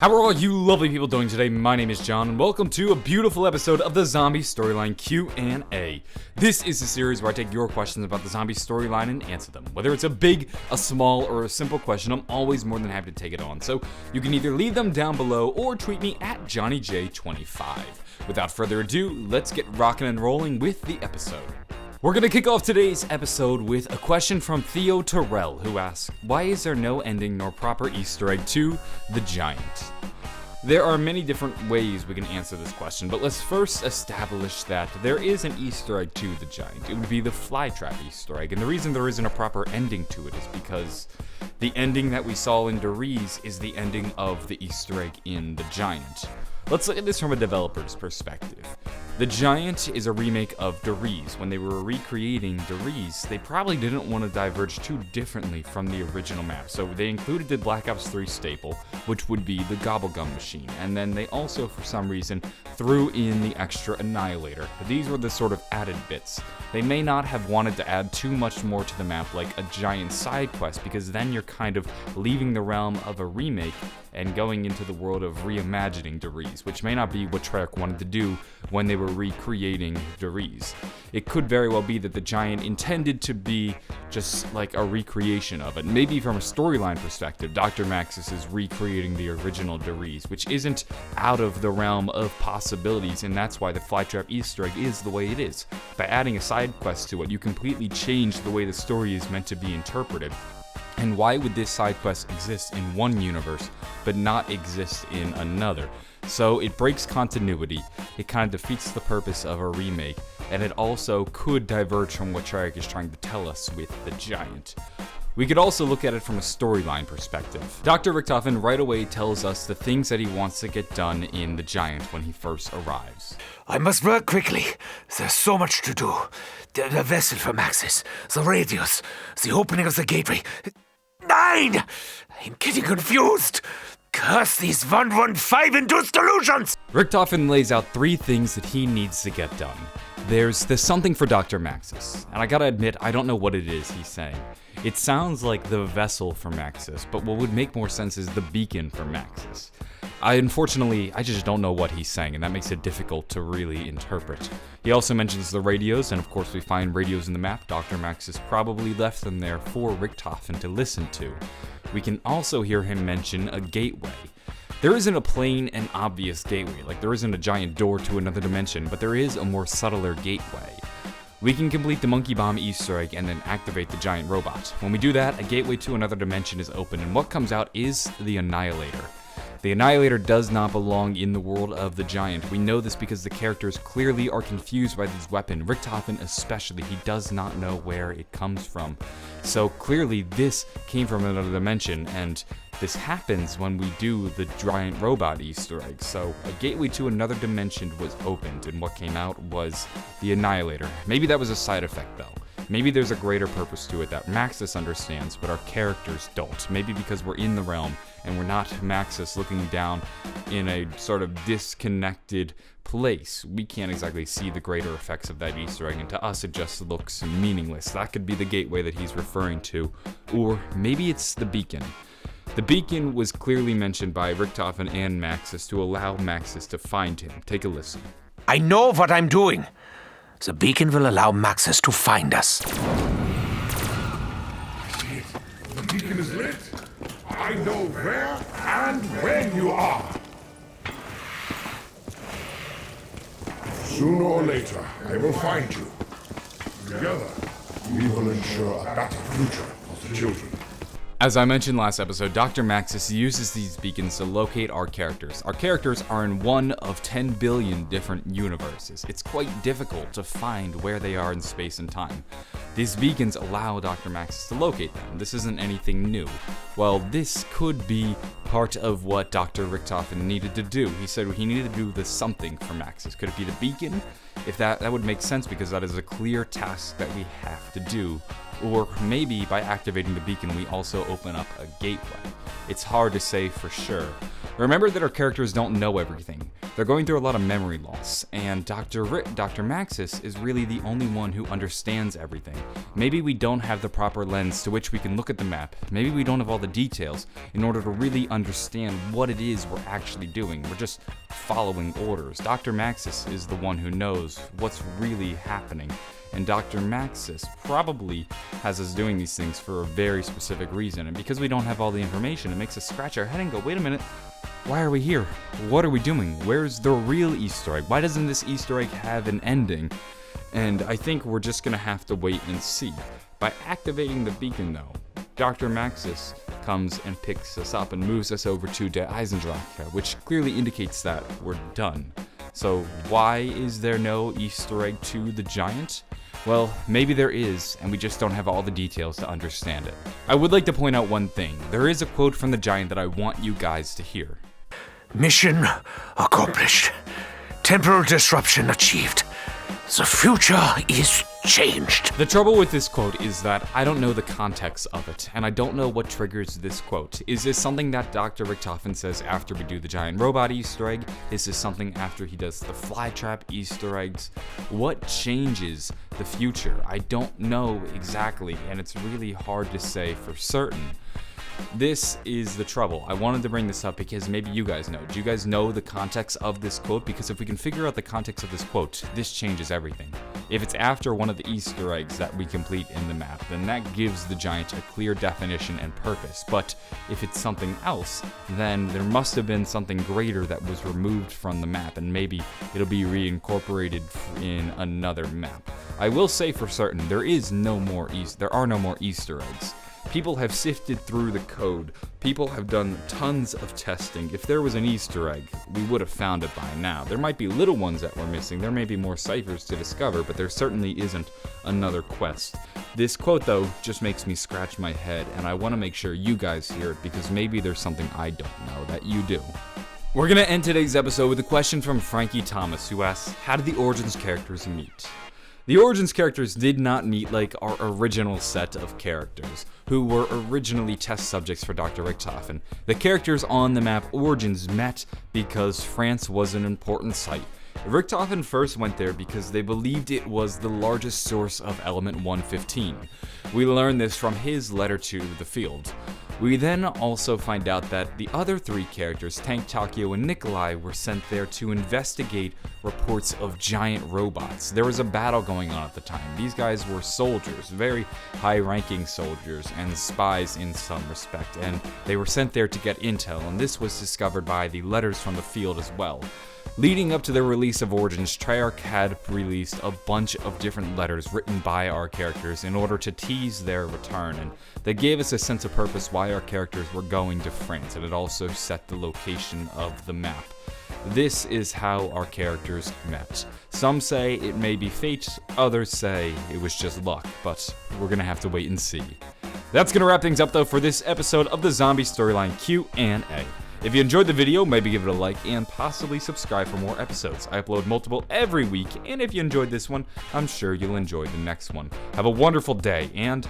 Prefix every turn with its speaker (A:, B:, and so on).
A: How are all you lovely people doing today? My name is John, and welcome to a beautiful episode of the Zombie Storyline Q&A. This is a series where I take your questions about the zombie storyline and answer them. Whether it's a big, a small, or a simple question, I'm always more than happy to take it on. So you can either leave them down below or tweet me at JohnnyJ25. Without further ado, let's get rocking and rolling with the episode. We're going to kick off today's episode with a question from Theo Terrell, who asks, why is there no ending nor proper Easter egg to the Giant? There are many different ways we can answer this question, but let's first establish that there is an Easter egg to the Giant. It would be the flytrap Easter egg, and the reason there isn't a proper ending to it is because the ending that we saw in Deriz is the ending of the Easter egg in the Giant. Let's look at this from a developer's perspective. The Giant is a remake of Deriz. When they were recreating Deriz, they probably didn't want to diverge too differently from the original map, so they included the Black Ops 3 staple, which would be the Gobblegum machine, and then they also, for some reason, threw in the extra Annihilator. These were the sort of added bits. They may not have wanted to add too much more to the map, like a giant side quest, because then you're kind of leaving the realm of a remake and going into the world of reimagining Deriz, which may not be what Treyarch wanted to do when they were recreating Deriz. It could very well be that the Giant intended to be just like a recreation of it. Maybe from a storyline perspective, Dr. Maxis is recreating the original Deriz, which isn't out of the realm of possibilities, and that's why the Flytrap Easter egg is the way it is. By adding a side quest to it, you completely change the way the story is meant to be interpreted. And why would this side quest exist in one universe, but not exist in another? So it breaks continuity, it kind of defeats the purpose of a remake, and it also could diverge from what Treyarch is trying to tell us with the Giant. We could also look at it from a storyline perspective. Dr. Richtofen right away tells us the things that he wants to get done in the Giant when he first arrives.
B: I must work quickly. There's so much to do. The vessel for Maxis, the radios, the opening of the gateway. 9! I'm getting confused. Curse these 115-induced delusions!
A: Richtofen lays out 3 things that he needs to get done. There's something for Dr. Maxis, and I gotta admit, I don't know what it is he's saying. It sounds like the vessel for Maxis, but what would make more sense is the beacon for Maxis. Unfortunately, I just don't know what he's saying, and that makes it difficult to really interpret. He also mentions the radios, and of course we find radios in the map. Dr. Maxis probably left them there for Richtofen to listen to. We can also hear him mention a gateway. There isn't a plain and obvious gateway, like there isn't a giant door to another dimension, but there is a more subtler gateway. We can complete the Monkey Bomb Easter egg and then activate the giant robot. When we do that, a gateway to another dimension is open, and what comes out is the Annihilator. The Annihilator does not belong in the world of the Giant. We know this because the characters clearly are confused by this weapon. Richtofen especially, he does not know where it comes from. So clearly this came from another dimension, and this happens when we do the giant robot Easter egg. So a gateway to another dimension was opened, and what came out was the Annihilator. Maybe that was a side effect though. Maybe there's a greater purpose to it that Maxis understands, but our characters don't. Maybe because we're in the realm, and we're not Maxis looking down in a sort of disconnected place. We can't exactly see the greater effects of that Easter egg, and to us it just looks meaningless. That could be the gateway that he's referring to, or maybe it's the beacon. The beacon was clearly mentioned by Richtofen and Maxis to allow Maxis to find him. Take a listen.
B: I know what I'm doing. The beacon will allow Maxis to find us.
C: See it? The beacon is lit. I know where and when you are. Sooner or later, I will find you. Together, we will ensure a better future for the children.
A: As I mentioned last episode, Dr. Maxis uses these beacons to locate our characters. Our characters are in one of 10 billion different universes. It's quite difficult to find where they are in space and time. These beacons allow Dr. Maxis to locate them. This isn't anything new. Well, this could be part of what Dr. Richtofen needed to do. He said he needed to do the something for Maxis. Could it be the beacon? if that would make sense because that is a clear task that we have to do. Or maybe by activating the beacon we also open up a gateway. It's hard to say for sure. Remember that our characters don't know everything. They're going through a lot of memory loss, and Dr. Maxis is really the only one who understands everything. Maybe we don't have the proper lens to which we can look at the map. Maybe we don't have all the details in order to really understand what it is we're actually doing. We're just following orders. Dr. Maxis is the one who knows what's really happening. And Dr. Maxis probably has us doing these things for a very specific reason. And because we don't have all the information, it makes us scratch our head and go, wait a minute, why are we here? What are we doing? Where's the real Easter egg? Why doesn't this Easter egg have an ending? And I think we're just gonna have to wait and see. By activating the beacon though, Dr. Maxis comes and picks us up and moves us over to Der Eisendrache, which clearly indicates that we're done. So why is there no Easter egg to the giant? Well, maybe there is, and we just don't have all the details to understand it. I would like to point out one thing. There is a quote from the giant that I want you guys to hear.
B: Mission accomplished. Temporal disruption achieved. The future is changed.
A: The trouble with this quote is that I don't know the context of it, and I don't know what triggers this quote. Is this something that Dr. Richtofen says after we do the giant robot Easter egg? Is this something after he does the flytrap Easter eggs? What changes the future? I don't know exactly, and it's really hard to say for certain. This is the trouble. I wanted to bring this up because maybe you guys know. Do you guys know the context of this quote? Because if we can figure out the context of this quote, this changes everything. If it's after one of the Easter eggs that we complete in the map, then that gives the giant a clear definition and purpose. But if it's something else, then there must have been something greater that was removed from the map, and maybe it'll be reincorporated in another map. I will say for certain, there are no more Easter eggs. People have sifted through the code. People have done tons of testing. If there was an Easter egg, we would have found it by now. There might be little ones that we're missing. There may be more ciphers to discover, but there certainly isn't another quest. This quote, though, just makes me scratch my head, and I want to make sure you guys hear it because maybe there's something I don't know that you do. We're going to end today's episode with a question from Frankie Thomas, who asks, how did the Origins characters meet? The Origins characters did not meet like our original set of characters, who were originally test subjects for Dr. Richtofen. The characters on the map Origins met because France was an important site. Richtofen first went there because they believed it was the largest source of element 115. We learn this from his letter to the field. We then also find out that the other three characters, Tank, Takio, and Nikolai, were sent there to investigate reports of giant robots. There was a battle going on at the time. These guys were soldiers, very high-ranking soldiers, and spies in some respect, and they were sent there to get intel, and this was discovered by the letters from the field as well. Leading up to the release of Origins, Treyarch had released a bunch of different letters written by our characters in order to tease their return, and they gave us a sense of purpose why our characters were going to France, and it also set the location of the map. This is how our characters met. Some say it may be fate, others say it was just luck, but we're gonna have to wait and see. That's gonna wrap things up though for this episode of the Zombie Storyline Q&A. If you enjoyed the video, maybe give it a like and possibly subscribe for more episodes. I upload multiple every week, and if you enjoyed this one, I'm sure you'll enjoy the next one. Have a wonderful day, and